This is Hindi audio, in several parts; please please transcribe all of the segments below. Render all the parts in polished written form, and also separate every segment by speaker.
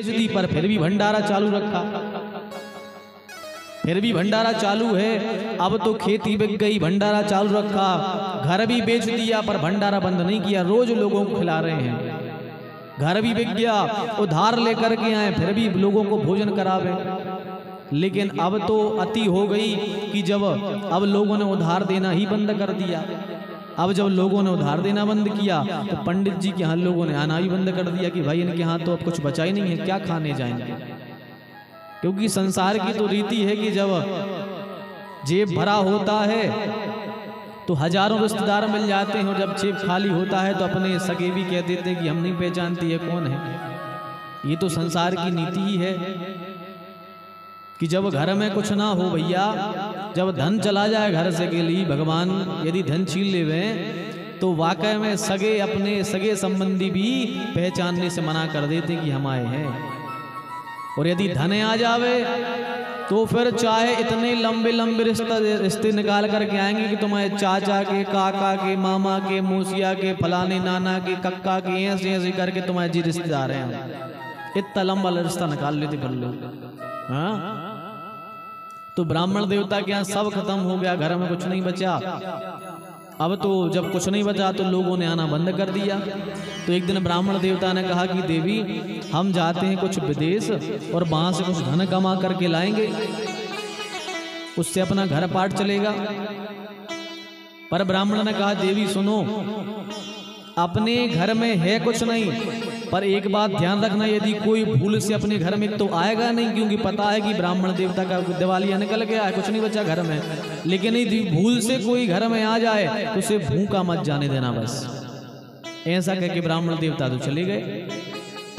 Speaker 1: दी पर फिर भी भंडारा चालू रखा, फिर भी भंडारा चालू है। अब तो खेती बिक गई, भंडारा चालू रखा, घर भी बेच दिया पर भंडारा बंद नहीं किया, रोज लोगों को खिला रहे हैं। घर भी बिक गया, उधार लेकर के आए, फिर भी लोगों को भोजन करावे। लेकिन अब तो अति हो गई कि जब अब लोगों ने उधार देना ही बंद कर दिया। अब जब लोगों ने उधार देना बंद किया तो पंडित जी के यहाँ लोगों ने आना ही बंद कर दिया कि भाई इनके यहाँ तो अब कुछ बचा ही नहीं है, क्या खाने जाएंगे। क्योंकि संसार की तो रीति है कि जब जेब भरा होता है तो हजारों रिश्तेदार मिल जाते हैं, और जब जेब खाली होता है तो अपने सगे भी कह देते हैं कि हम नहीं पहचानती है कौन है। ये तो संसार की नीति ही है कि जब घर में कुछ ना हो भैया, जब धन चला जाए घर से के लिए, भगवान यदि धन छीन लेवे तो वाकई में सगे अपने सगे संबंधी भी पहचानने से मना कर देते कि हम आए हैं। और यदि धन आ जावे तो फिर चाहे इतने लंबे लंबे रिश्ते निकाल करके आएंगे कि तुम्हारे चाचा के, काका के, मामा के, मौसिया के, फलाने नाना के, कक्का के, ऐसे ऐसे करके तुम्हारे जी रिश्तेदार हैं, इतना लंबा रिश्ता निकाल लेते कर लो। हाँ, तो ब्राह्मण देवता के यहाँ सब खत्म हो गया, घर में कुछ नहीं बचा। अब तो जब कुछ नहीं बचा तो लोगों ने आना बंद कर दिया। तो एक दिन ब्राह्मण देवता ने कहा कि देवी हम जाते हैं कुछ विदेश और वहां से कुछ धन कमा करके लाएंगे, उससे अपना घर पाट चलेगा। पर ब्राह्मण ने कहा देवी सुनो, अपने घर में है कुछ नहीं, पर एक बात ध्यान रखना, यदि कोई भूल से अपने घर में तो आएगा नहीं, क्योंकि पता है कि ब्राह्मण देवता का दिवालिया निकल गया है, कुछ नहीं बचा घर में। लेकिन यदि भूल से कोई घर में आ जाए तो उसे भूखा मत जाने देना बस। ऐसा कह के ब्राह्मण देवता तो चले गए।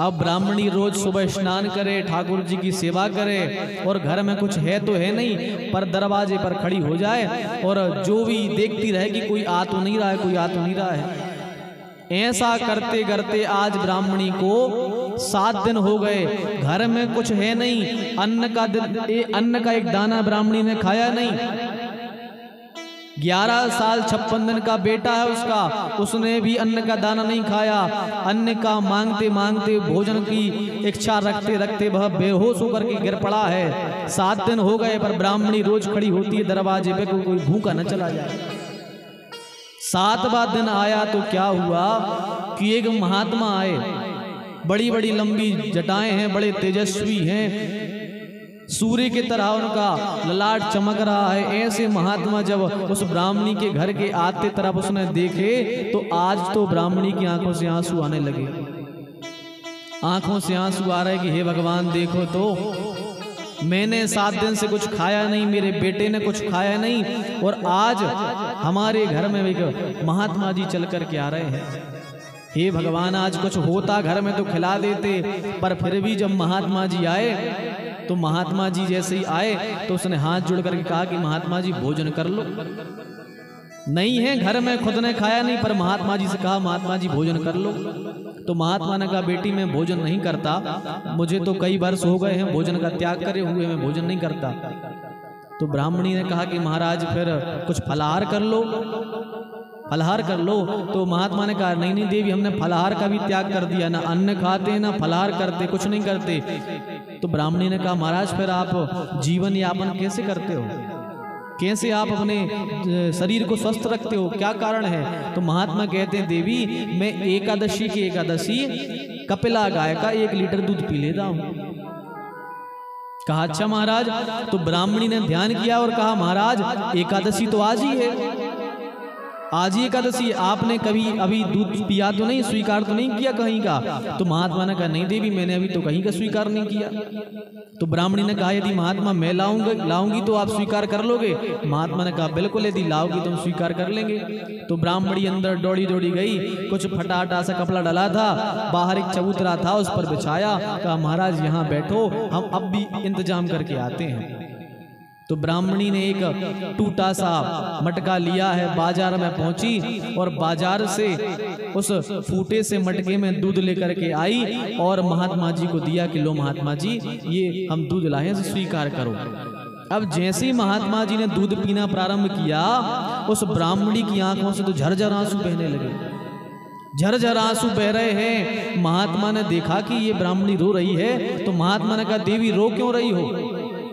Speaker 1: अब ब्राह्मणी रोज सुबह स्नान करे, ठाकुर जी की सेवा करे, और घर में कुछ है तो है नहीं, पर दरवाजे पर खड़ी हो जाए और जो भी देखती रहे कि कोई आ तो नहीं रहा है, कोई आ तो नहीं रहा है। ऐसा करते करते आज ब्राह्मणी को 7 दिन हो गए, घर में कुछ है नहीं, अन्न का एक दाना ब्राह्मणी ने खाया नहीं। 11 साल 56 दिन का बेटा है उसका, उसने भी अन्न का दाना नहीं खाया। अन्न का मांगते मांगते, भोजन की इच्छा रखते रखते वह बेहोश होकर के गिर पड़ा है। 7 दिन हो गए, पर ब्राह्मणी रोज खड़ी होती है दरवाजे पे, कोई भूखा न चला जाए। 7वां दिन आया तो क्या हुआ कि एक महात्मा आए, बड़ी बड़ी लंबी जटाएं हैं, बड़े तेजस्वी हैं, सूर्य की तरह उनका ललाट चमक रहा है। ऐसे महात्मा जब उस ब्राह्मणी के घर के आते तरफ उसने देखे तो आज तो ब्राह्मणी की आंखों से आंसू आने लगे। आंखों से आंसू आ रहे कि हे भगवान देखो तो, मैंने 7 दिन से कुछ खाया नहीं, मेरे बेटे ने कुछ खाया नहीं, और आज हमारे घर में एक महात्मा जी चल कर के आ रहे हैं। हे भगवान आज कुछ होता घर में तो खिला देते, पर फिर भी जब महात्मा जी आए तो महात्मा जी जैसे ही आए तो उसने हाथ जोड़ करके कहा कि महात्मा जी भोजन कर लो। नहीं है घर में, खुद ने खाया नहीं, पर महात्मा जी से कहा महात्मा जी भोजन कर लो। तो महात्मा ने कहा बेटी मैं भोजन नहीं करता, मुझे तो कई वर्ष हो गए हैं भोजन का त्याग करे हुए, मैं भोजन नहीं करता। तो ब्राह्मणी ने कहा कि महाराज फिर कुछ फलाहार कर लो, फलाहार कर लो। तो महात्मा ने कहा नहीं नहीं देवी, हमने फलाहार का भी त्याग कर दिया, ना अन्न खाते ना फलाहार करते, कुछ नहीं करते। तो ब्राह्मणी ने कहा महाराज फिर आप जीवन यापन कैसे करते हो, कैसे आप अपने शरीर को स्वस्थ रखते हो, क्या कारण है? तो महात्मा कहते हैं देवी मैं एकादशी की एकादशी कपिला गाय का 1 लीटर दूध पी लेता हूँ। कहा अच्छा महाराज। तो ब्राह्मणी ने ध्यान किया और कहा महाराज एकादशी तो आज ही है, आज ही एकादशी, आपने कभी अभी दूध पिया तो नहीं, स्वीकार तो नहीं किया कहीं का? तो महात्मा ने कहा नहीं देवी मैंने अभी तो कहीं का स्वीकार नहीं किया। तो ब्राह्मणी ने कहा यदि महात्मा मैं लाऊंगी तो आप स्वीकार कर लोगे? महात्मा ने कहा बिल्कुल, यदि लाओगी तो हम स्वीकार कर लेंगे। तो ब्राह्मणी अंदर दौड़ी दौड़ी गई, कुछ फटाटा सा कपड़ा डला था, बाहर एक चबूतरा था उस पर बिछाया, कहा महाराज यहाँ बैठो, हम अब भी इंतजाम करके आते हैं। तो ब्राह्मणी ने एक टूटा सा मटका लिया है, बाजार में पहुंची और बाजार से उस फूटे से मटके में दूध लेकर के आई और महात्मा जी को दिया कि लो महात्मा जी ये हम दूध लाए हैं, स्वीकार करो। अब जैसे ही महात्मा जी ने दूध पीना प्रारंभ किया, उस ब्राह्मणी की आंखों से तो झरझर आंसू बहने लगे। झरझर आंसू बह रहे हैं। महात्मा ने देखा कि ये ब्राह्मणी रो रही है, तो महात्मा ने कहा देवी रो क्यों रही हो,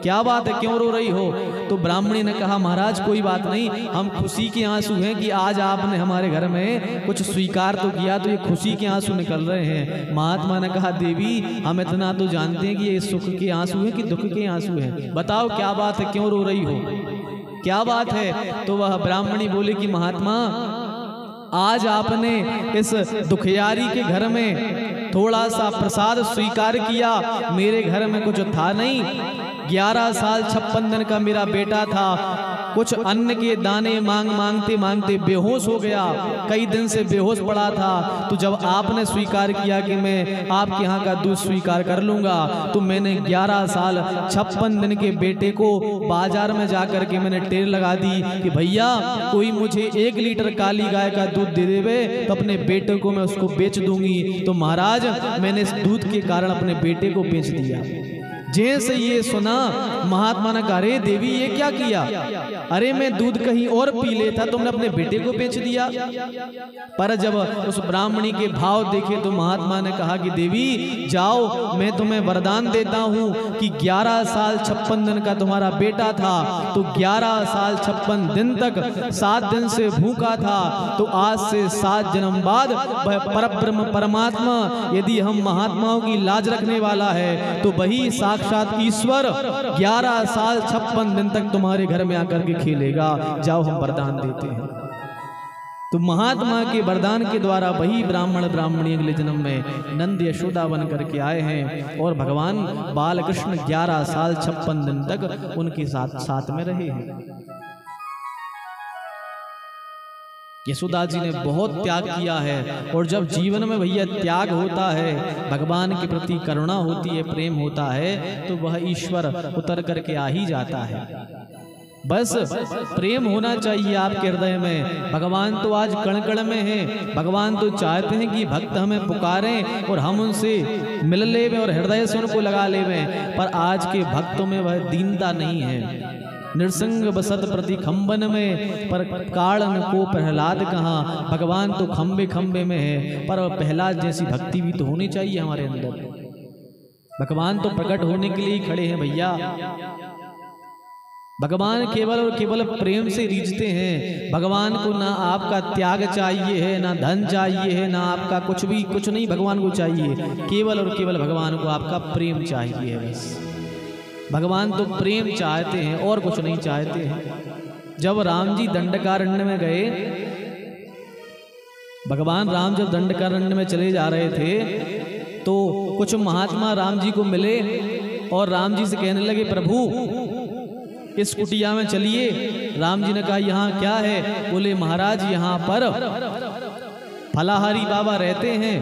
Speaker 1: क्या बात है, क्यों रो रही हो? तो ब्राह्मणी ने कहा महाराज कोई बात नहीं, हम खुशी के आंसू हैं कि आज आपने हमारे घर में कुछ स्वीकार तो किया, तो ये खुशी के आंसू निकल रहे हैं। महात्मा ने कहा देवी हम इतना तो जानते हैं कि ये सुख के आंसू हैं कि दुख के आंसू हैं, बताओ क्या बात है, क्यों रो रही हो, क्या बात है? तो वह ब्राह्मणी बोले कि महात्मा आज आपने इस दुखियारी के घर में थोड़ा सा प्रसाद स्वीकार किया, मेरे घर में कुछ था नहीं, 11 साल 56 दिन का मेरा बेटा था, कुछ अन्न के दाने मांगते मांगते बेहोश हो गया, कई दिन से बेहोश पड़ा था। तो जब आपने स्वीकार किया कि मैं आपके यहाँ का दूध स्वीकार कर लूँगा, तो मैंने 11 साल 56 दिन के बेटे को बाजार में जाकर के मैंने टेर लगा दी कि भैया कोई मुझे 1 लीटर काली गाय का दूध दे देवे तो अपने बेटे को मैं उसको बेच दूंगी। तो महाराज मैंने इस दूध के कारण अपने बेटे को बेच दिया। जैसे ये सुना महात्मा ने कहा अरे देवी ये क्या किया, अरे मैं दूध कहीं और पी लेता, तुमने अपने बेटे को बेच दिया। पर जब उस ब्राह्मणी के भाव देखे तो महात्मा ने कहा कि देवी जाओ, मैं तुम्हें वरदान देता हूँ कि 11 साल 56 दिन का तुम्हारा बेटा था, तो 11 साल 56 दिन तक 7 दिन से भूखा था, तो आज से 7 जन्म बाद वह परब्रह्म परमात्मा यदि हम महात्माओं की लाज रखने वाला है तो वही साक्षात ईश्वर 11 साल 56 दिन तक तुम्हारे घर में आकर के खेलेगा। जाओ हम वरदान देते हैं। तो महात्मा के वरदान के द्वारा वही ब्राह्मण ब्राह्मणी अगले जन्म में नंद यशोदा बन करके आए हैं और भगवान बाल कृष्ण 11 साल 56 दिन तक उनके साथ में रहे हैं। यशोदा जी ने बहुत त्याग किया है, और जब जीवन में भैया त्याग होता है, भगवान के प्रति करुणा होती है, प्रेम होता है, तो वह ईश्वर उतर करके आ ही जाता है। बस प्रेम होना चाहिए आपके हृदय में। भगवान तो आज कण कण में है, भगवान तो चाहते हैं कि भक्त हमें पुकारें और हम उनसे मिल लेवें और हृदय से उनको लगा लेवें, पर आज के भक्तों में वह दीनता नहीं है। नृसिंग बसत प्रति खंबन में, पर काड़न को प्रहलाद कहाँ, भगवान तो खंबे खंबे में है, पर प्रहलाद जैसी भक्ति भी तो होनी चाहिए हमारे अंदर। भगवान तो प्रकट होने के लिए ही खड़े हैं भैया। भगवान केवल और केवल प्रेम से रीझते हैं। भगवान को ना आपका त्याग चाहिए है, ना धन चाहिए है, ना आपका कुछ नहीं भगवान को चाहिए, केवल और केवल भगवान को आपका प्रेम चाहिए है। बस भगवान तो प्रेम चाहते हैं और कुछ नहीं चाहते हैं। जब राम जी दंडकारण्य में गए, भगवान राम जब दंडकारण्य में चले जा रहे थे तो कुछ महात्मा राम जी को मिले और राम जी से कहने लगे प्रभु इस कुटिया में चलिए। राम जी ने कहा यहाँ क्या है? बोले महाराज यहाँ पर फलाहारी बाबा रहते हैं,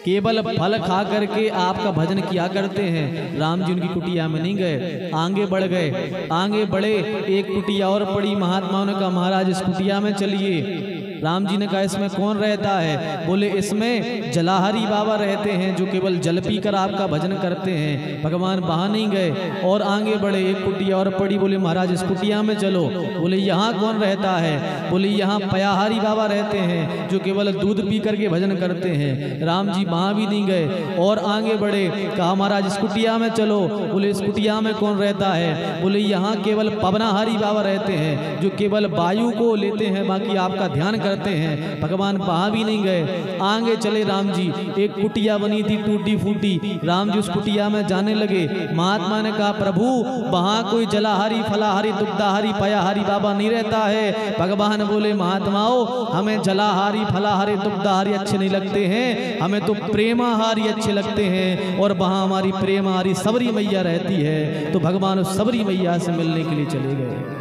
Speaker 1: केवल फल खा करके आपका भजन किया करते हैं। राम जी उनकी कुटिया में नहीं गए, आगे बढ़ गए। आगे बढ़े, एक कुटिया और पड़ी, महात्माओं ने कहा महाराज इस कुटिया में चलिए। राम जी ने कहा इसमें कौन रहता है? बोले इसमें जलाहरी बाबा रहते हैं जो केवल जल पीकर आपका भजन करते हैं। भगवान वहां नहीं गए और आगे बढ़े, एक कुटिया और पड़ी, बोले महाराज इस कुटिया में चलो। बोले यहाँ कौन रहता है? बोले यहाँ पयाहारी बाबा रहते हैं जो केवल दूध पी करके भजन करते हैं। राम जी वहां भी नहीं गए और आगे बढ़े, कहा महाराज इस कुटिया में चलो। बोले इस कुटिया में कौन रहता है? बोले यहाँ केवल पवनाहारी बाबा रहते हैं जो केवल वायु को लेते हैं, बाकी आपका ध्यान करते हैं। भगवान वहां भी नहीं गए, आगे चले राम जी। एक कुटिया बनी थी टूटी फूटी, राम जी उस कुटिया में जाने लगे। महात्मा ने कहा प्रभु वहां कोई जलाहारी फलाहारी दुग्धाहारी पयाहारी बाबा नहीं रहता है। भगवान बोले महात्माओं हमें जलाहारी फलाहारी दुग्धाहारी अच्छे नहीं लगते हैं, हमें तो प्रेमाहारी अच्छे लगते हैं, और वहां हमारी प्रेमाहारी सबरी मैया रहती है। तो भगवान उस सबरी मैया से मिलने के लिए चले गए।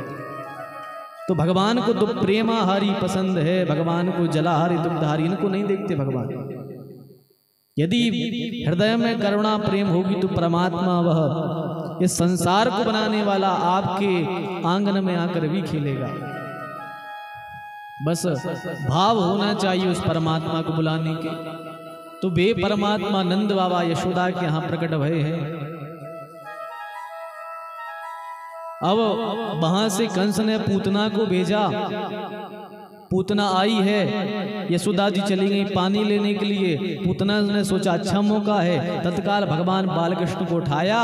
Speaker 1: तो भगवान को तो प्रेमाहारी पसंद है, भगवान को जलाहारी दुग्धाहारी इनको नहीं देखते भगवान। यदि हृदय में करुणा प्रेम होगी तो परमात्मा वह इस संसार को बनाने वाला आपके आंगन में आकर भी खेलेगा। बस भाव होना चाहिए उस परमात्मा को बुलाने के। तो वे परमात्मा नंद बाबा यशोदा के यहाँ प्रकट भये हैं। अब वहां से कंस ने पूतना को भेजा पूतना आई है, यशोदा जी चली गई पानी लेने के लिए। पूतना ने सोचा अच्छा मौका है, तत्काल भगवान बालकृष्ण को उठाया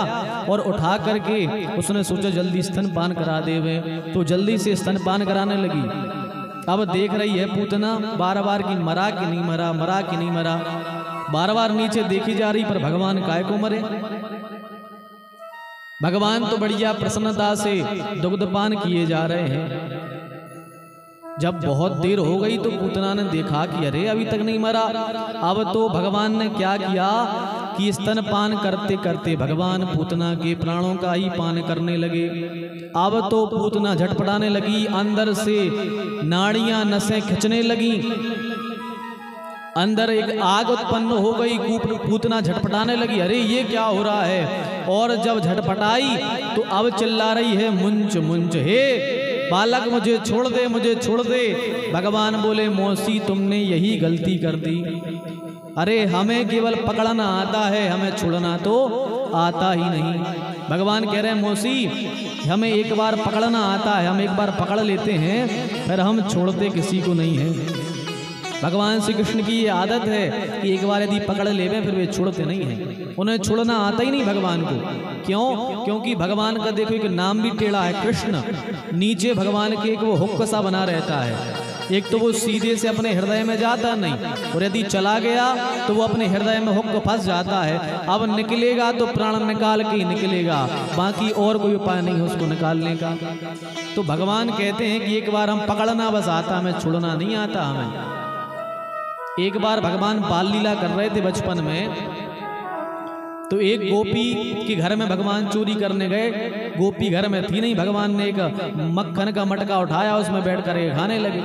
Speaker 1: और उठा करके उसने सोचा जल्दी स्तनपान करा देवे, तो जल्दी से स्तनपान कराने लगी। अब देख रही है पूतना बार बार की मरा कि नहीं मरा, मरा कि नहीं मरा, बार बार नीचे देखी जा रही, पर भगवान काय को मरे। भगवान तो बढ़िया प्रसन्नता से दुग्धपान किए जा रहे हैं। जब बहुत देर हो गई तो पूतना ने देखा कि अरे अभी तक नहीं मरा। अब तो भगवान ने क्या किया कि स्तनपान करते करते भगवान पूतना के प्राणों का ही पान करने लगे। अब तो पूतना झटपटाने लगी, अंदर से नाड़ियां नसें खिंचने लगी, अंदर एक आग उत्पन्न हो गई। पूतना झटपटाने लगी, अरे ये क्या हो रहा है। और जब झटपटाई तो अब चिल्ला रही है मुंच मुंच, हे बालक मुझे छोड़ दे, मुझे छोड़ दे। भगवान बोले मौसी तुमने यही गलती कर दी, अरे हमें केवल पकड़ना आता है, हमें छोड़ना तो आता ही नहीं। भगवान कह रहे हैं मौसी हमें एक बार पकड़ना आता है, हम एक बार पकड़ लेते हैं, फिर हम छोड़ते किसी को नहीं है। भगवान श्री कृष्ण की ये आदत है कि एक बार यदि पकड़ लेवे फिर वे छोड़ते नहीं हैं, उन्हें छोड़ना आता ही नहीं भगवान को। क्यों? क्योंकि भगवान का देखो एक नाम भी टेढ़ा है कृष्ण, नीचे भगवान के एक वो हुक्क सा बना रहता है। एक तो वो सीधे से अपने हृदय में जाता नहीं, और यदि चला गया तो वो अपने हृदय में हुक्क फंस जाता है। अब निकलेगा तो प्राण निकाल के ही निकलेगा, बाकी और कोई उपाय नहीं है उसको निकालने का। तो भगवान कहते हैं कि एक बार हम पकड़ना बस आता, हमें छोड़ना नहीं आता हमें। एक बार भगवान बाल लीला कर रहे थे बचपन में, तो एक गोपी के घर में भगवान चोरी करने गए। गोपी घर में थी नहीं, भगवान ने एक मक्खन का मटका उठाया, उसमें बैठ कर खाने लगे।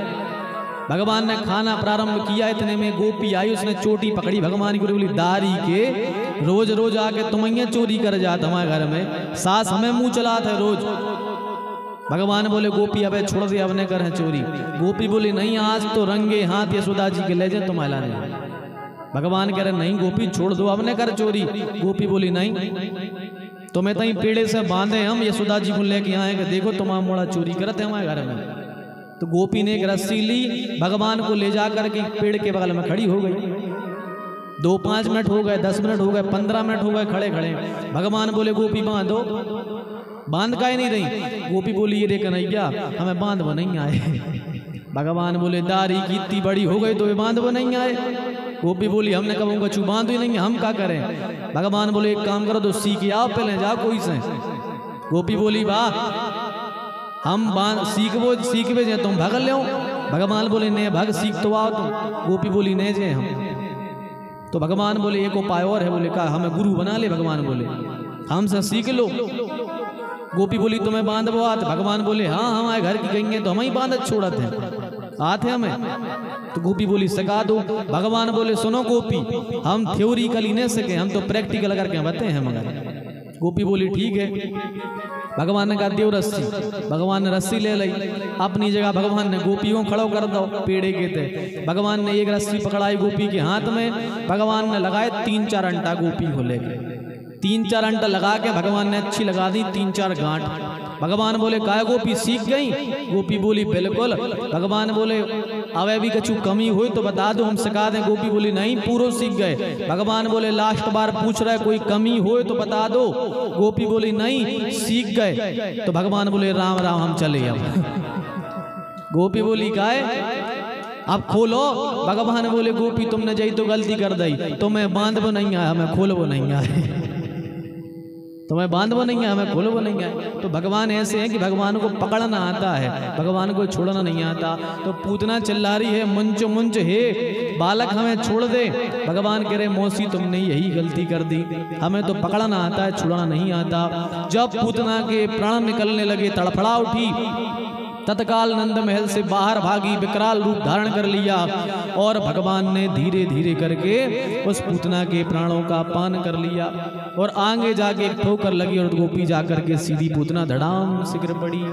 Speaker 1: भगवान ने खाना प्रारंभ किया, इतने में गोपी आई, उसने चोटी पकड़ी भगवान की, बोली दारी के रोज रोज आके तुम चोरी कर जाते हमारे घर में, सास हमें मुंह चलाते रोज। भगवान बोले गोपी अबे छोड़ दे, अब ने कर है चोरी। गोपी बोली नहीं, आज तो रंगे हाथ यशोदा जी के ले जाए तुम लाने। भगवान कह रहे नहीं गोपी छोड़ दो, अब ने कर चोरी। गोपी बोली नहीं, तुम्हें तई पेड़े से बांधे हम यशोदा जी को लेके आए कि देखो तुम्हारा मोड़ा चोरी करते हमारे घर में। तो गोपी ने एक रस्सी ली, भगवान को ले जा करके पेड़ के बगल में खड़ी हो गई। 2-5 मिनट हो गए, 10 मिनट हो गए, 15 मिनट हो गए खड़े खड़े। भगवान बोले गोपी बांधो, बांध का ही नहीं रही। गोपी बोली ये देख कन्हैया हमें बांध वो नहीं आए। भगवान बोले दारी की इतनी बड़ी हो गई तो ये बांध वो नहीं आए। गोपी बोली हमने कब कछू बांध ही नहीं, हम क्या करें। भगवान बोले एक काम करो तो सीख आओ पहले, जाओ कोई से। गोपी बोली वाह हम बांध सीखवे जे तुम भग लो। भगवान बोले ने भग सीख तो आओ तुम। गोपी बोली ने जे हम। तो भगवान बोले एक उपाय और है, बोले का हमें गुरु बना ले। भगवान बोले हमसे सीख लो। गोपी बोली तुम्हें बांध वो आते। भगवान बोले हाँ हमारे घर की गई तो हम ही बांध छोड़ते हैं, आते हमें। तो गोपी बोली सिखा दो। भगवान बोले सुनो गोपी हम थ्योरिकली नहीं सके, हम तो प्रैक्टिकल करके बताते हैं। मगर गोपी बोली ठीक है। भगवान ने कहा देव रस्सी। भगवान ने रस्सी ले ली, अपनी जगह भगवान ने गोपी को खड़ो कर दो पेड़े के थे। भगवान ने एक रस्सी पकड़ाई गोपी के हाथ में, भगवान ने लगाए 3-4 अंटा गोपी को लेकर। 3-4 अंटा लगा के भगवान ने अच्छी लगा दी 3-4 गांठ। भगवान बोले काय गोपी सीख गई। गोपी बोली बिल्कुल। भगवान बोले अब भी कछु कमी हुई तो बता दो हम सिखा दें। गोपी बोली नहीं पूरा सीख गए। भगवान बोले लास्ट बार पूछ रहे कोई कमी हो तो बता दो। गोपी बोली नहीं सीख गए। तो भगवान बोले राम राम हम चले। अब गोपी बोली काय अब खोलो। भगवान बोले गोपी तुमने जई तो गलती कर दी, तुम्हें बांध वो नहीं आया, हमें खोल वो नहीं आए। तुम्हें बांध वो नहीं है, हमें खोल वो नहीं है। तो भगवान ऐसे हैं कि भगवान को पकड़ना आता है, भगवान को छोड़ना नहीं आता। तो पूतना चिल्ला रही है मुंच मुंच हे बालक हमें छोड़ दे। भगवान कह रहे मौसी तुमने यही गलती कर दी, हमें तो पकड़ना आता है छोड़ना नहीं आता। जब पूतना के प्राण निकलने लगे तड़फड़ा उठी, तत्काल नंद महल से बाहर भागी, विकराल रूप धारण कर लिया और भगवान ने धीरे धीरे करके उस पूतना के प्राणों का पान कर लिया। और आगे जाके एक ठोकर लगी और गोपी जाकर के सीधी पूतना धड़ाम से गिर पड़ी।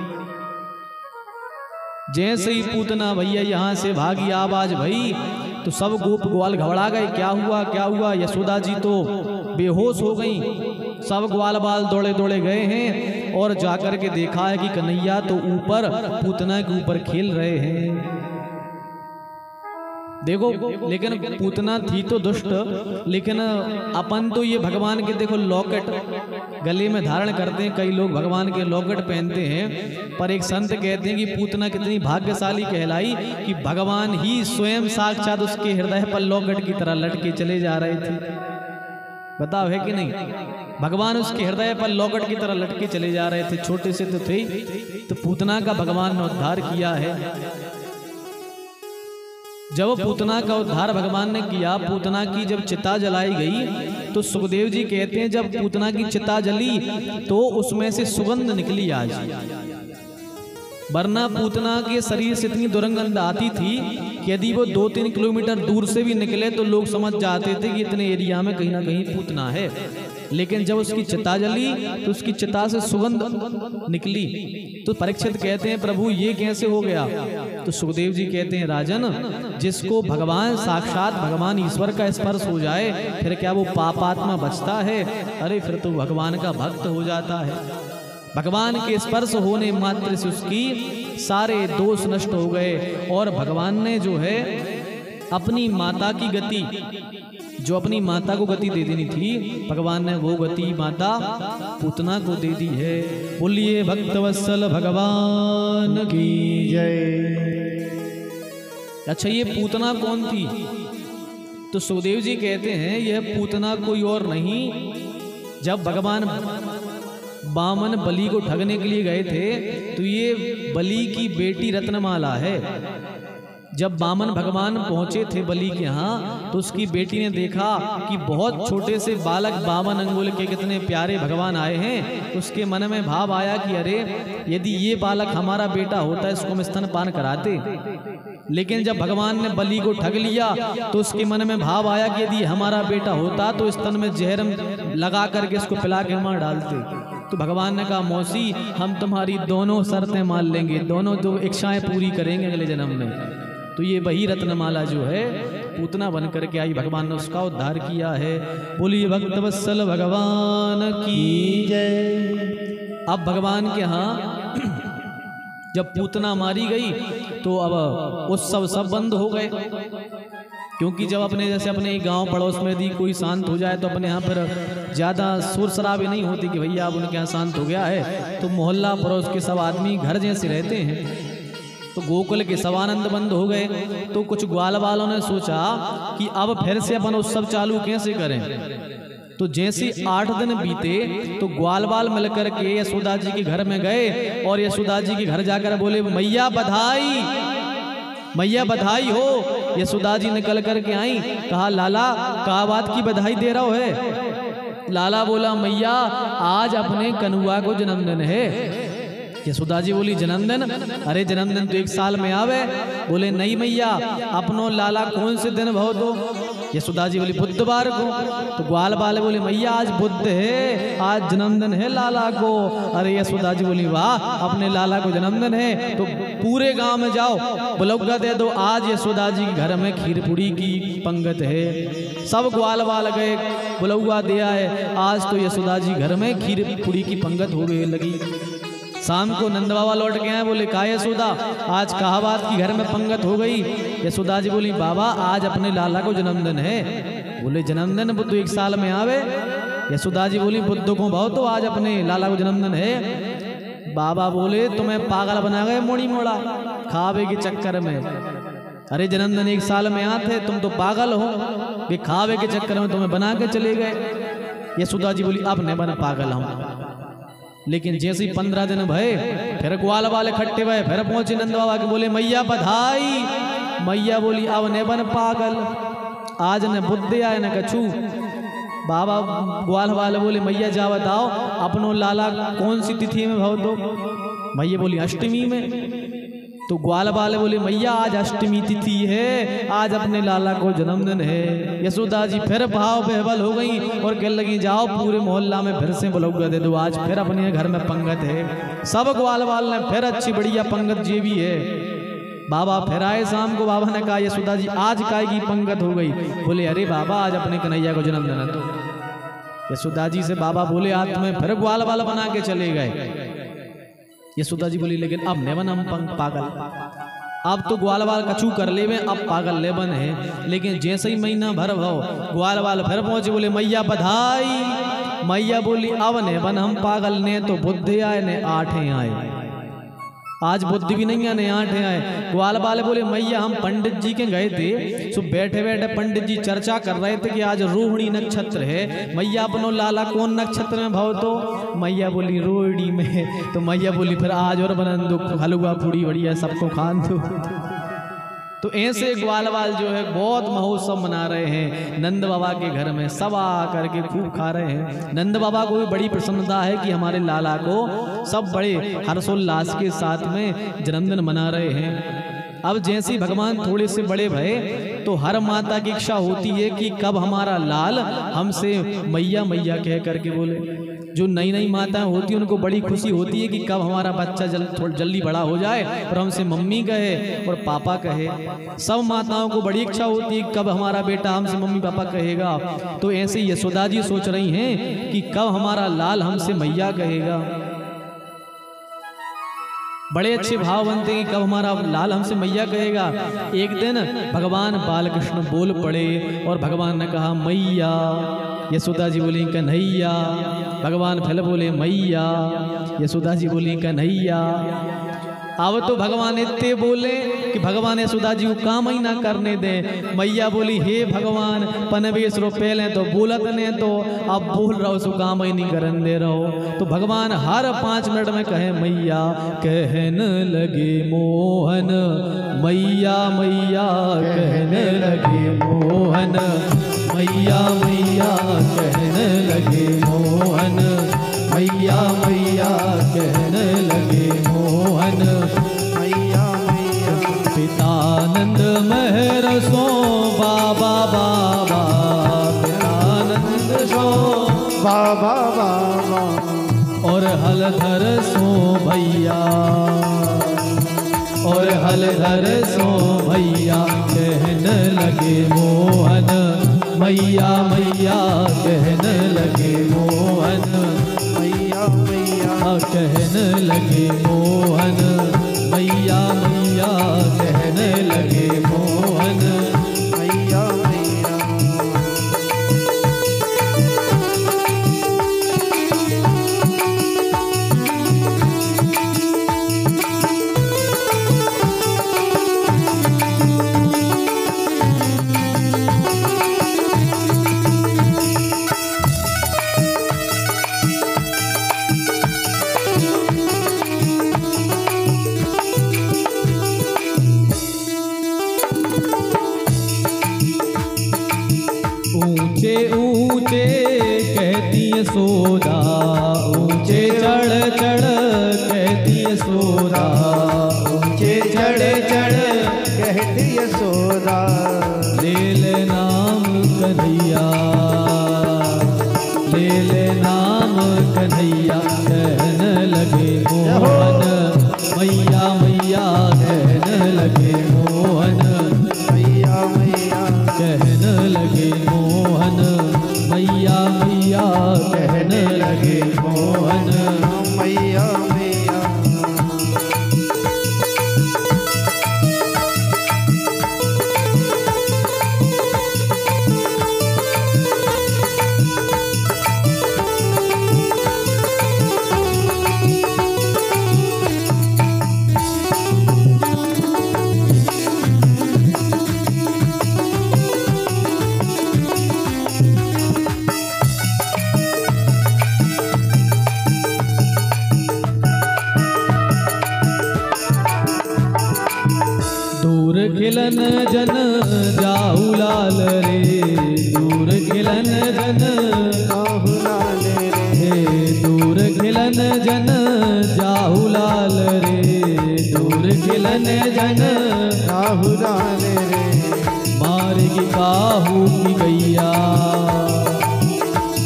Speaker 1: जैसे ही पूतना भैया यहाँ से भागी आवाज भई तो सब गोप ग्वाल घबरा गए, क्या हुआ क्या हुआ। यशोदा जी तो बेहोश हो गई। सब ग्वाल बाल दौड़े दौड़े गए हैं और जाकर के देखा है कि कन्हैया तो ऊपर पूतना के ऊपर खेल रहे हैं। देखो लेकिन पूतना थी तो दुष्ट, लेकिन अपन तो ये भगवान के देखो लॉकेट गले में धारण करते हैं, कई लोग भगवान के लॉकेट पहनते हैं, पर एक संत कहते हैं कि पूतना कितनी भाग्यशाली कहलाई कि भगवान ही स्वयं साक्षात उसके हृदय पर लॉकेट की तरह लटके चले जा रहे थे। बताओ है कि नहीं, भगवान उसके हृदय पर लॉकेट की तरह लटके चले जा रहे थे, छोटे से तो थे, तो पूतना का भगवान ने उद्धार किया है। जब पूतना का उद्धार भगवान ने किया, पूतना की जब चिता जलाई गई तो सुखदेव जी कहते हैं जब पूतना की चिता जली तो उसमें से सुगंध निकली आज, वरना पूतना के शरीर से इतनी दुर्गंध आती थी कि यदि वो 2-3 किलोमीटर दूर से भी निकले तो लोग समझ जाते थे कि इतने एरिया में कहीं ना कहीं पूतना है। लेकिन जब उसकी चिता जली तो उसकी चिता से सुगंध निकली। तो परीक्षित कहते हैं प्रभु ये कैसे हो गया? तो सुखदेव जी कहते हैं राजन, जिसको भगवान साक्षात भगवान ईश्वर का स्पर्श हो जाए फिर क्या वो पापात्मा बचता है? अरे फिर तो भगवान का भक्त हो जाता है। भगवान के स्पर्श होने मात्र से उसकी सारे दोष नष्ट हो गए। और भगवान ने जो है अपनी माता की गति, जो अपनी माता को गति दे देनी थी, भगवान ने वो गति माता पूतना को दे दी है। बोलिए भक्तवत्सल भगवान की जय। अच्छा ये पूतना कौन थी? तो सुखदेव जी कहते हैं यह पूतना कोई और नहीं, जब भगवान बामन बलि को ठगने के लिए गए थे तो ये बलि की बेटी रत्नमाला है। जब बामन भगवान पहुंचे थे बलि के यहाँ तो उसकी बेटी ने देखा कि बहुत छोटे से बालक 52 अंगुल के कितने प्यारे भगवान आए हैं। उसके मन में भाव आया कि अरे यदि ये बालक हमारा बेटा होता इसको हम स्तनपान कराते। लेकिन जब भगवान ने बलि को ठग लिया तो उसके मन में भाव आया कि यदि हमारा बेटा होता तो स्तन में जहर लगा करके इसको पिला के मार डालते। तो भगवान ने कहा मौसी हम तुम्हारी दोनों शर्तें मान लेंगे, दोनों जो इच्छाएं पूरी करेंगे अगले जन्म में। तो ये वही रत्नमाला जो है पूतना बन करके आई, भगवान ने उसका उद्धार किया है। बोलिए भक्तवत्सल भगवान की जय। अब भगवान के यहाँ जब पूतना मारी गई तो अब उत्सव सब बंद हो गए, क्योंकि जब अपने जैसे अपने गांव पड़ोस में यदि कोई शांत हो जाए तो अपने यहाँ पर ज़्यादा शोर शराबी नहीं होती कि भैया अब उनके यहाँ शांत हो गया है, तो मोहल्ला पड़ोस के सब आदमी घर जैसे रहते हैं। तो गोकुल के सब आनंद बंद हो गए। तो कुछ ग्वाल वालों ने सोचा कि अब फिर से अपन उत्सव चालू कैसे करें। तो जैसे 8 दिन बीते तो ग्वाल बाल मिलकर के यशोदा जी के घर में गए और यशोदा जी के घर जाकर बोले मैया बधाई, मैया बधाई हो। यशोदा जी निकल करके आई, कहा लाला क्या बात की बधाई दे रहा हो है? लाला बोला मैया आज अपने कनुआ को जन्मदिन है। यशोदा जी बोली जन्मदिन? अरे जन्मदिन तो 1 साल में आवे। बोले नहीं मैया अपनो लाला कौन से दिन भाव दो? यशोदा जी बोली बुधवार को। तो ग्वाल वाले बोले मैया आज बुध है, आज जन्मदिन है लाला को। अरे यशोदा जी बोली वाह अपने लाला को जन्मदिन है तो पूरे गांव में जाओ बुलौगा दे दो, आज यशोदा जी के घर में खीर पूड़ी की पंगत है। सब ग्वाल वाल गए बुलौगा दिया है, आज तो यशोदा जी घर में खीर पूड़ी की पंगत हो गई लगी। शाम को नंद बाबा लौट के आए, बोले का यशोदा आज कहा बात की घर में पंगत हो गई? यशोदा जी बोली बाबा आज अपने लाला को जन्मदिन है। बोले जन्मदिन बुद्ध 1 साल में आवे? यशोदा जी बोली बुद्ध को भाव तो आज अपने लाला को जन्मदिन है। बाबा बोले तुम्हें पागल बना गए मोड़ी मोड़ा खावे के चक्कर में। अरे जन्मदिन 1 साल में आते, तुम तो पागल हो कि खावे के चक्कर में तुम्हें बना के चले गए। यशोदा जी बोली अब नहीं बना पागल हम। लेकिन जैसे ही 15 दिन भये फिर ग्वाल वाले इकट्ठे भये, फिर पहुंचे नंद बाबा के, बोले मैया बधाई। मैया बोली अब ने बन पागल, आज न बुद्धि आए न कछू। बाबा ग्वाल वाले बोले मैया जा बताओ अपनो लाला कौन सी तिथि में भाव दो? मैया बोली अष्टमी में। तो ग्वाल वाले बोले मैया आज अष्टमी तिथि है, आज अपने लाला को जन्मदिन है। यशोदा जी फिर भाव बेहबल हो गई और कहने लगी जाओ पूरे मोहल्ला में फिर से बुलौगा दे दो, आज फिर अपने घर में पंगत है। सब ग्वाल वाल ने फिर अच्छी बढ़िया पंगत जी भी है। बाबा फिर आए शाम को, बाबा ने कहा यशोदा जी आज काय की पंगत हो गई? बोले अरे बाबा आज अपने कन्हैया को जन्मदिन है। तो यशोदा जी से बाबा बोले आज तुम्हें फिर ग्वाल वाल बना के चले गए। यशोदा जी बोली लेकिन अब ने बन हम पागल, अब तो ग्वाल बाल कछू कर ले में, अब पागल ले बन है। लेकिन जैसे ही महीना भर भव ग्वाल बाल फिर पहुंचे, बोले मैया बधाई। मैया बोली अब ने बन हम पागल ने तो बुद्धि आए ने आठे आए, आज बुद्धि भी नहीं है ने आठे आए। ग्वाल बाल बोले मैया हम पंडित जी के गए थे, सो बैठे बैठे पंडित जी चर्चा कर रहे थे कि आज रोहिणी नक्षत्र है। मैया अपनो लाला कौन नक्षत्र में भाव, तो मैया बोली रोहिणी में। तो मैया बोली फिर आज और बनन दो हलवा पूड़ी बढ़िया सबको खान दो। तो ऐसे ग्वाल बाल जो है बहुत महोत्सव मना रहे हैं नंद बाबा के घर में, सब आ करके खूब खा रहे हैं। नंद बाबा को भी बड़ी प्रसन्नता है कि हमारे लाला को सब बड़े हर्षोल्लास के साथ में जन्मदिन मना रहे हैं। अब जैसे ही भगवान थोड़े से बड़े भये तो हर माता की इच्छा होती है कि कब हमारा लाल हमसे मैया मैया कह करके बोले। जो नई नई माताएं होती हैं उनको बड़ी खुशी होती है कि कब हमारा बच्चा जल्दी बड़ा हो जाए और हमसे मम्मी कहे और पापा कहे। सब माताओं को बड़ी इच्छा होती है कब हमारा बेटा हमसे मम्मी पापा कहेगा। तो ऐसे यशोदा जी सोच रही हैं कि कब हमारा लाल हमसे मैया कहेगा। बड़े अच्छे भाव बनते हैं कि कब हमारा लाल हमसे मैया कहेगा। एक दिन भगवान बालकृष्ण बोल पड़े और भगवान ने कहा मैया। यशोदा जी बोली कन्हैया। भगवान फिर बोले मैया। यशोदा जी बोली कन्हैया। अब तो भगवान इतने बोले कि भगवान यशोदा जी को काम ही ना करने दे। मैया बोली हे भगवान 25 रुपये लें तो बोलत ने, तो अब बोल रहो सो काम ही नहीं करने दे रहो। तो भगवान हर 5 मिनट में कहे मैया। कहने लगे मोहन मैया मैया, कहने लगे मोहन मैया मैया, कहने लगे मोहन मैया मैया, कहने लगे मोहन मैया मैया। पितानंद महर सो बाबा बाबा, पितानंद सो बाबा बाबा, और हलधर सो भैया, और हलधर सो भैया। कहने लगे मोहन मैया मैया, कहने लगे मोहन मैया मैया, कहने लगे मोहन मैया मैया, कहने लगे मोहन मैया मैया। ऊंचे ऊंचे कहती यशोदा, ऊंचे चढ़ चढ़ कहती यशोदा, ऊंचे चढ़ चढ़ कहती यशोदा। ले ले नाम कन्हैया, ले ले नाम कन्हैया, कहने लगे मोहन मैया मैया, कहने लगे मोहन मैया मैया, कहने लगे मोहन मैया मैया, कहने लगे मोहन मैया मैया। दूर खिलन जन जाहु लाल रे, दूर खिलन जन जाहु लाल रे, दूर खिलन जन जाहु लाल रे, दूर खिलन जन जाहु लाल रे। मारेगी काहू की गैया,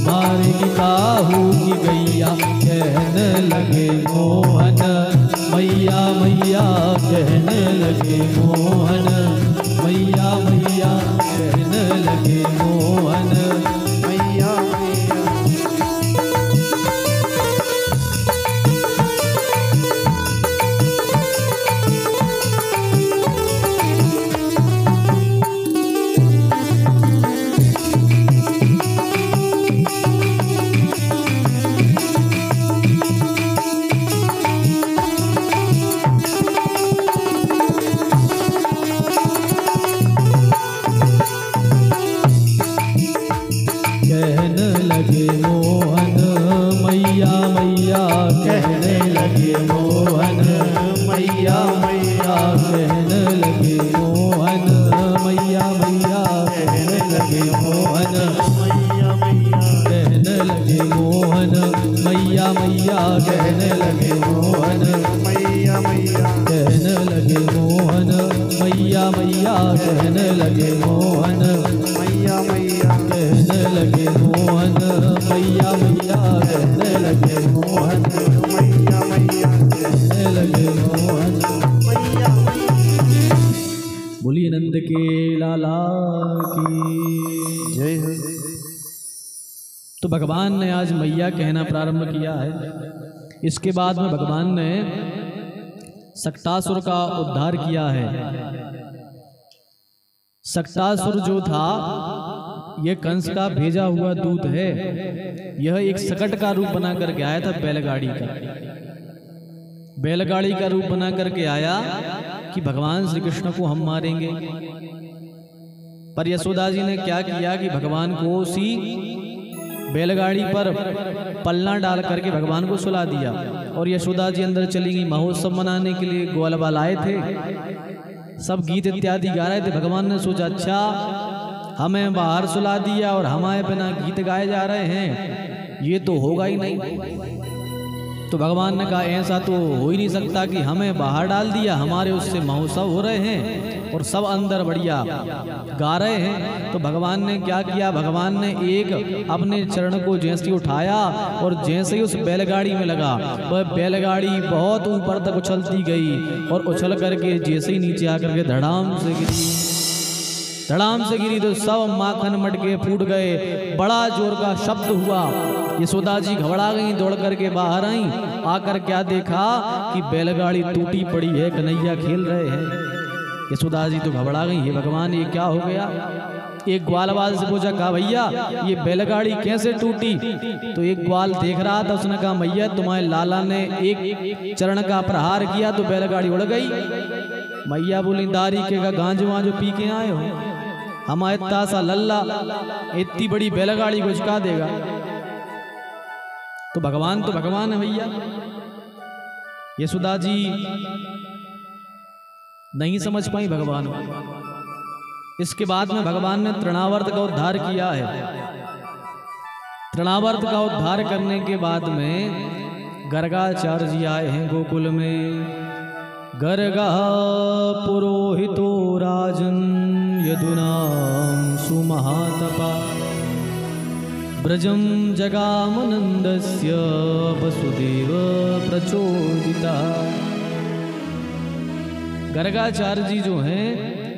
Speaker 1: मारेगी काहू की गैया, कहने लगे मोहन मैया मैया, कहने लगे मोहन मैया मैया, कहने लगे मोहन मैया मैया। मोहन, मैया मैया कहने लगे मोहन,
Speaker 2: मैया मैया
Speaker 1: कहने लगे मोहन, मैया मैया कहने लगे मोहन,
Speaker 2: मैया मैया
Speaker 1: कहने लगे मोहन, मैया मैया कहने लगे मोहन,
Speaker 2: मैया मैया
Speaker 1: कहने लगे मोहन।
Speaker 2: मैया
Speaker 1: बोलिए नंद के लाला की
Speaker 2: जय हो।
Speaker 1: तो भगवान ने आज मैया कहना प्रारंभ किया है। इसके बाद में भगवान ने सक्टासुर का उद्धार किया है। सक्टासुर जो था यह कंस का भेजा हुआ दूत है। यह एक सकट का रूप बना करके आया था, बैलगाड़ी का, बैलगाड़ी का रूप बना करके आया कि भगवान श्री कृष्ण को हम मारेंगे। पर यशोदा जी ने क्या किया कि भगवान को उसी बैलगाड़ी पर पलना डाल करके भगवान को सुला दिया और यशोदा जी अंदर चली गई। महोत्सव मनाने के लिए ग्वालवाल आए थे, सब गीत इत्यादि गा रहे थे। भगवान ने सोचा अच्छा हमें बाहर सुला दिया और हमारे बिना गीत गाए जा रहे हैं, ये तो होगा ही नहीं। तो भगवान ने कहा ऐसा तो हो ही नहीं सकता कि हमें बाहर डाल दिया, हमारे उससे महोत्सव हो रहे हैं और सब अंदर बढ़िया गा रहे हैं। तो भगवान ने क्या किया, भगवान ने एक अपने चरण को जैसे ही उठाया और जैसे ही उस बैलगाड़ी में लगा, वह बैलगाड़ी बहुत ऊपर तक उछलती गई और उछल करके जैसे ही नीचे आकर के धड़ाम से गिरी, धड़ाम से गिरी तो सब माखन मटके फूट गए। बड़ा जोर का शब्द हुआ। यशोदा जी घबरा गई, दौड़ करके बाहर आई। आकर क्या देखा कि बैलगाड़ी टूटी पड़ी है, कन्हैया खेल रहे हैं। यशोदा जी तो घबरा गई, हे भगवान ये क्या हो गया। एक ग्वालवाल से पूछा, कहा भैया ये बैलगाड़ी कैसे टूटी। तो एक ग्वाल देख रहा था, उसने कहा मैया तुम्हारे लाला ने एक चरण का प्रहार किया तो बैलगाड़ी उड़ गई। मैया बोली दारी के गांजो वांजो पी के आए हो, हमारे इतना सा लल्ला इतनी बड़ी बैलगाड़ी को झुका देगा। तो भगवान है भैया। यशोदा जी नहीं समझ पाई भगवान को। इसके बाद में भगवान ने तृणावर्त का उद्धार किया है। तृणावर्त का उद्धार करने के बाद में गर्गाचार्य जी आए हैं गोकुल में। गर्गा पुरोहितो राजन यदुनाम सुमहातपा ब्रजम जगामनंदस्य वसुदेव प्रचोदिता। गर्गाचार्य जी जो हैं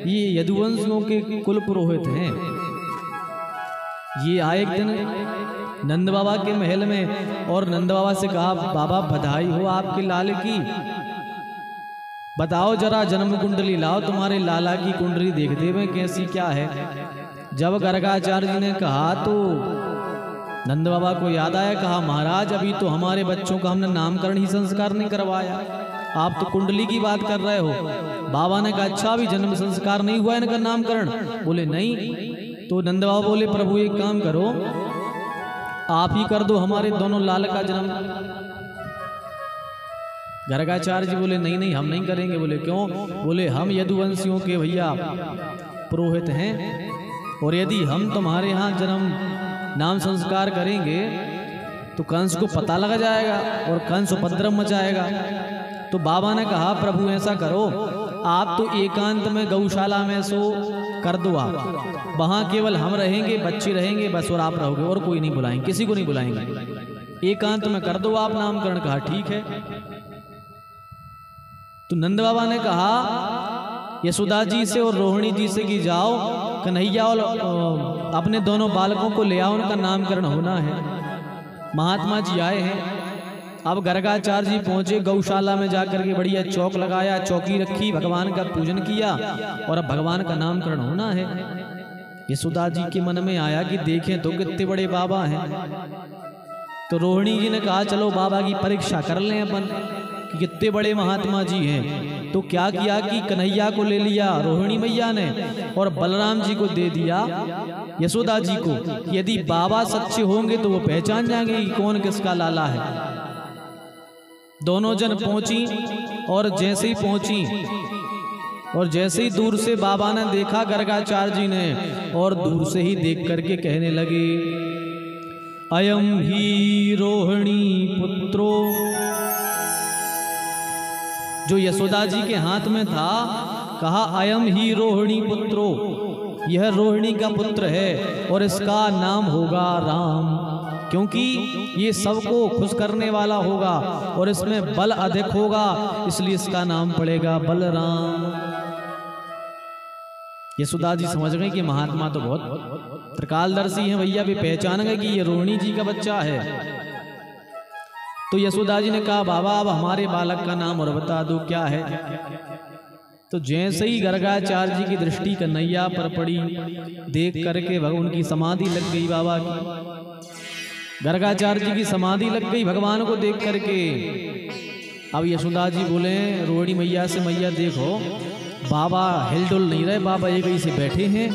Speaker 1: ये यदुवंशियों के कुल पुरोहित हैं। ये आए एक दिन नंद बाबा के महल में और नंद बाबा से कहा बाबा बधाई हो आपके लाल की, बताओ जरा जन्म कुंडली लाओ, तुम्हारे लाला की कुंडली देखते हुए कैसी क्या है। जब गर्गाचार्य जी ने कहा तो नंद बाबा को याद आया, कहा महाराज अभी तो हमारे बच्चों का हमने नामकरण ही संस्कार नहीं करवाया, आप तो कुंडली की बात कर रहे हो। बाबा ने कहा अच्छा अभी जन्म संस्कार नहीं हुआ इनका नामकरण। बोले नहीं। तो नंद बाबा बोले प्रभु एक काम करो आप ही कर दो हमारे दोनों लाल का जन्म। गर्गाचार्य जी बोले नहीं नहीं हम नहीं करेंगे। बोले क्यों। बोले हम यदुवंशियों के भैया पुरोहित हैं और यदि हम तुम्हारे यहाँ जन्म नाम संस्कार करेंगे तो कंस को पता लग जाएगा और कंस उपद्रव मचाएगा। तो बाबा ने कहा प्रभु ऐसा करो आप तो एकांत में गौशाला में सो कर दो, आप वहाँ केवल हम रहेंगे, बच्चे रहेंगे बस, और आप रहोगे और कोई नहीं बुलाएंगे, किसी को नहीं बुलाएंगे, एकांत में कर दो आप नामकरण। कहा ठीक है। तो नंद बाबा ने कहा यशोदा जी से और रोहिणी जी से कि जाओ कन्हैया और अपने दोनों बालकों को ले आओ, उनका नामकरण होना है। महात्मा जी आए हैं। अब गर्गाचार्य जी पहुंचे गौशाला में जाकर के बढ़िया चौक लगाया, चौकी रखी, भगवान का पूजन किया और अब भगवान का नामकरण होना है। यशोदा जी के मन में आया कि देखें तो कितने बड़े बाबा हैं। तो रोहिणी जी ने कहा चलो बाबा की परीक्षा कर लें अपन कि कितने बड़े महात्मा जी हैं। तो क्या किया कि कन्हैया को ले लिया रोहिणी मैया ने और बलराम जी को दे दिया यशोदा जी को। यदि बाबा सच्चे होंगे तो वो पहचान जाएंगे कि कौन किसका लाला है। दोनों जन पहुंची और जैसे ही पहुंची और जैसे ही दूर से बाबा ने देखा गर्गाचार्य जी ने और दूर से ही देख करके कहने लगे अयम ही रोहिणी पुत्रो। जो यशोदा जी के हाथ में था, कहा अयम ही रोहिणी पुत्रो, यह रोहिणी का पुत्र है और इसका नाम होगा राम, क्योंकि ये सबको खुश करने वाला होगा और इसमें बल अधिक होगा, इसलिए इसका नाम पड़ेगा बलराम। यशोदा जी समझ गए कि महात्मा तो बहुत त्रिकालदर्शी हैं भैया, भी पहचान गए कि ये रोहिणी जी का बच्चा है। तो यशोदा जी ने कहा बाबा अब हमारे बालक का नाम और बता दो क्या है। तो जैसे ही गर्गाचार्य जी की दृष्टि कन्हैया पर पड़ी, देख करके भगवान की समाधि लग गई बाबा की। गर्गाचार्य जी की समाधि लग गई भगवान को देख करके। अब यशोदा जी बोले रोहिणी मैया से, मैया देखो बाबा हिलडुल नहीं रहे, बाबा एक ही से बैठे हैं।